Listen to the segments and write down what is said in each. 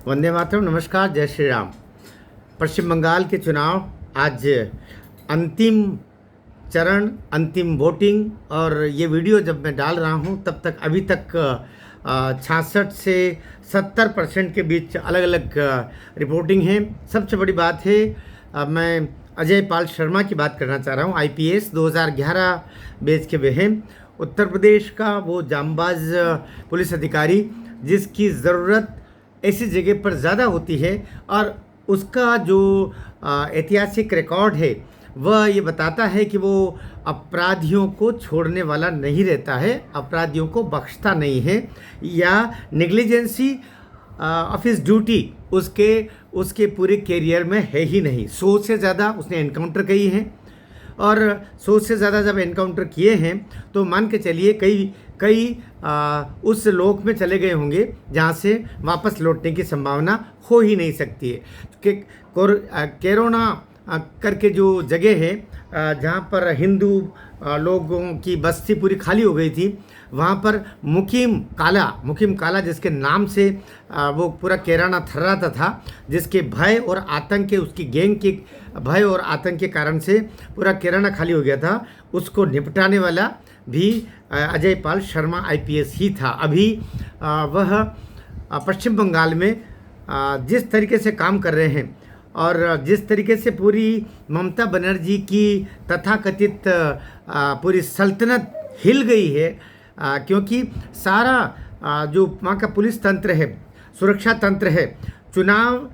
वंदे मातरम। नमस्कार, जय श्री राम। पश्चिम बंगाल के चुनाव आज अंतिम चरण, अंतिम वोटिंग। और ये वीडियो जब मैं डाल रहा हूँ तब तक अभी तक 66 से 70% के बीच अलग अलग रिपोर्टिंग है। सबसे बड़ी बात है, मैं अजय पाल शर्मा की बात करना चाह रहा हूँ। IPS 2011 बैच के वे हैं। उत्तर प्रदेश का वो जांबाज पुलिस अधिकारी जिसकी ज़रूरत ऐसी जगह पर ज़्यादा होती है, और उसका जो ऐतिहासिक रिकॉर्ड है वह ये बताता है कि वो अपराधियों को छोड़ने वाला नहीं रहता है, अपराधियों को बख्शता नहीं है, या नेग्लिजेंसी ऑफ हिज ड्यूटी उसके पूरे कैरियर में है ही नहीं। 100 से ज़्यादा उसने एनकाउंटर किए हैं, और 100 से ज़्यादा जब एनकाउंटर किए हैं तो मान के चलिए कई उस लोक में चले गए होंगे जहाँ से वापस लौटने की संभावना हो ही नहीं सकती है। कि कैरोना करके जो जगह है जहाँ पर हिंदू लोगों की बस्ती पूरी खाली हो गई थी, वहाँ पर मुकीम काला जिसके नाम से वो पूरा कैराना थर्राता था, जिसके भय और आतंक के, उसकी गैंग के भय और आतंक के कारण से पूरा कैराना खाली हो गया था, उसको निपटाने वाला भी अजय पाल शर्मा IPS ही था। अभी वह पश्चिम बंगाल में जिस तरीके से काम कर रहे हैं और जिस तरीके से पूरी ममता बनर्जी की तथाकथित पूरी सल्तनत हिल गई है, क्योंकि सारा जो वहाँ का पुलिस तंत्र है, सुरक्षा तंत्र है, चुनाव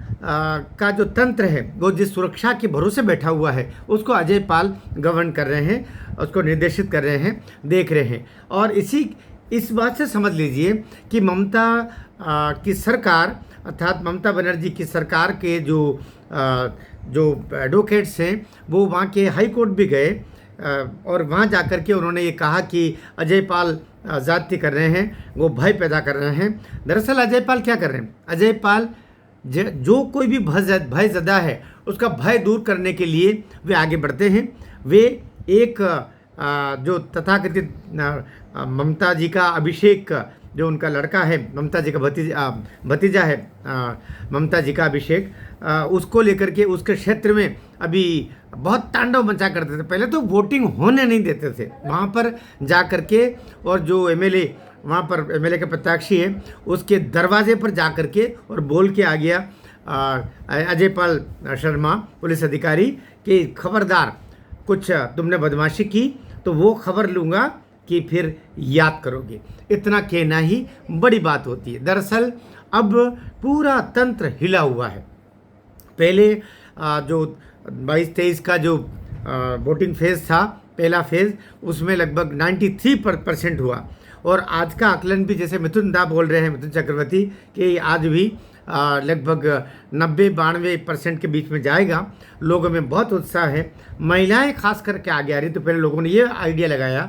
का जो तंत्र है, वो जिस सुरक्षा के भरोसे बैठा हुआ है उसको अजय पाल गवर्न कर रहे हैं, उसको निर्देशित कर रहे हैं, देख रहे हैं। और इस बात से समझ लीजिए कि ममता की सरकार, अर्थात ममता बनर्जी की सरकार के जो एडवोकेट्स हैं वो वहाँ के हाई कोर्ट भी गए, और वहाँ जाकर के उन्होंने ये कहा कि अजय पाल ज़्यादती कर रहे हैं, वो भय पैदा कर रहे हैं। दरअसल अजय पाल क्या कर रहे हैं? अजय पाल जो कोई भी भय ज़दा है उसका भय दूर करने के लिए वे आगे बढ़ते हैं। वे एक जो तथाकथित ममता जी का अभिषेक, जो उनका लड़का है, ममता जी का भतीजा है, ममता जी का अभिषेक, उसको लेकर के उसके क्षेत्र में अभी बहुत तांडव मचा करते थे। पहले तो वोटिंग होने नहीं देते थे वहाँ पर जा कर के, और जो MLA वहाँ पर MLA के प्रत्याशी है उसके दरवाजे पर जा कर के और बोल के आ गया अजय पाल शर्मा पुलिस अधिकारी कि खबरदार कुछ तुमने बदमाशी की तो वो खबर लूँगा कि फिर याद करोगे। इतना कहना ही बड़ी बात होती है। दरअसल अब पूरा तंत्र हिला हुआ है। पहले जो 22-23 का जो वोटिंग फेज़ था, पहला फेज़, उसमें लगभग 93% हुआ, और आज का आकलन भी जैसे मिथुन दा बोल रहे हैं, मिथुन चक्रवर्ती, कि आज भी लगभग 90-92% के बीच में जाएगा। लोगों में बहुत उत्साह है, महिलाएं खास करके आगे आ रही। तो पहले लोगों ने ये आइडिया लगाया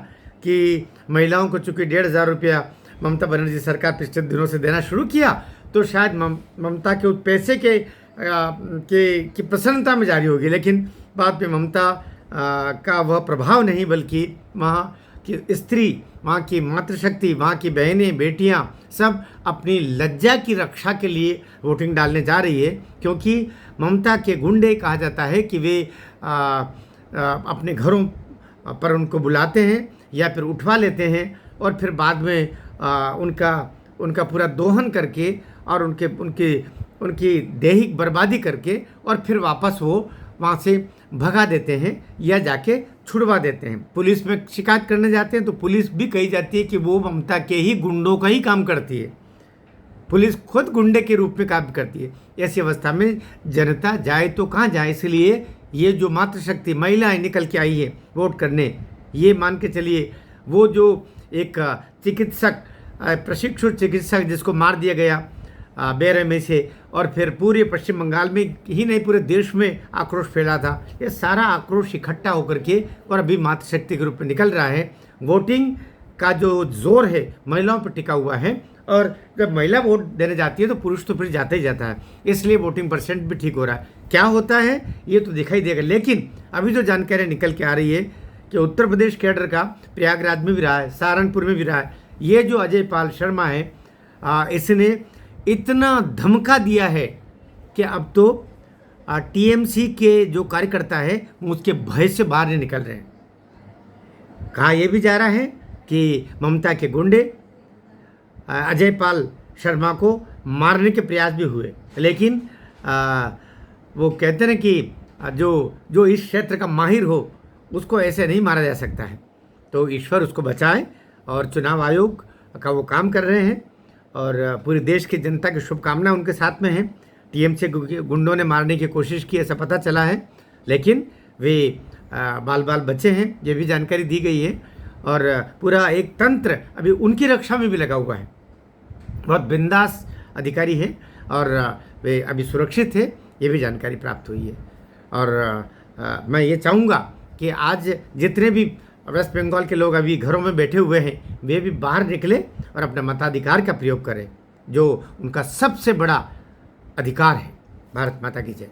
कि महिलाओं को चूँकि 1,500 रुपया ममता बनर्जी सरकार पिछले दिनों से देना शुरू किया, तो शायद ममता के उस पैसे की प्रसन्नता में जारी होगी। लेकिन बाद में ममता का वह प्रभाव नहीं, बल्कि वहाँ की स्त्री, वहाँ की मातृशक्ति, वहाँ की बहनें, बेटियाँ सब अपनी लज्जा की रक्षा के लिए वोटिंग डालने जा रही है। क्योंकि ममता के गुंडे, कहा जाता है कि वे अपने घरों पर उनको बुलाते हैं या फिर उठवा लेते हैं, और फिर बाद में उनका पूरा दोहन करके और उनकी दैहिक बर्बादी करके, और फिर वापस वो वहाँ से भगा देते हैं या जाके छुड़वा देते हैं। पुलिस में शिकायत करने जाते हैं तो पुलिस भी कही जाती है कि वो ममता के ही गुंडों का ही काम करती है, पुलिस खुद गुंडे के रूप में काम करती है। ऐसी अवस्था में जनता जाए तो कहाँ जाए। इसलिए ये जो मातृशक्ति महिलाएं निकल के आई है वोट करने, ये मान के चलिए वो जो एक चिकित्सक, प्रशिक्षु चिकित्सक जिसको मार दिया गया बेरहमी से, और फिर पूरे पश्चिम बंगाल में ही नहीं पूरे देश में आक्रोश फैला था, ये सारा आक्रोश इकट्ठा होकर के और अभी मातृशक्ति के रूप में निकल रहा है। वोटिंग का जो जोर है महिलाओं पर टिका हुआ है, और जब महिला वोट देने जाती है तो पुरुष तो फिर जाता ही जाता है, इसलिए वोटिंग % भी ठीक हो रहा है। क्या होता है ये तो दिखाई देगा। लेकिन अभी जो जानकारी निकल के आ रही है कि उत्तर प्रदेश कैडर का प्रयागराज में भी रहा है, सहारनपुर में भी रहा है, ये जो अजय पाल शर्मा है इसने इतना धमका दिया है कि अब तो टीएमसी के जो कार्यकर्ता है वो उसके भय से बाहर नहीं निकल रहे हैं। कहा यह भी जा रहा है कि ममता के गुंडे अजय पाल शर्मा को मारने के प्रयास भी हुए, लेकिन वो कहते हैं कि जो इस क्षेत्र का माहिर हो उसको ऐसे नहीं मारा जा सकता है। तो ईश्वर उसको बचाए, और चुनाव आयोग का वो काम कर रहे हैं, और पूरे देश की जनता की शुभकामना उनके साथ में है। टीएमसी गुंडों ने मारने की कोशिश की ऐसा पता चला है, लेकिन वे बाल बाल बचे हैं, ये भी जानकारी दी गई है। और पूरा एक तंत्र अभी उनकी रक्षा में भी लगा हुआ है। बहुत बिंदास अधिकारी है और वे अभी सुरक्षित है, ये भी जानकारी प्राप्त हुई है। और मैं ये चाहूँगा कि आज जितने भी वेस्ट बंगाल के लोग अभी घरों में बैठे हुए हैं, वे भी बाहर निकले और अपने मताधिकार का प्रयोग करें, जो उनका सबसे बड़ा अधिकार है। भारत माता की जय।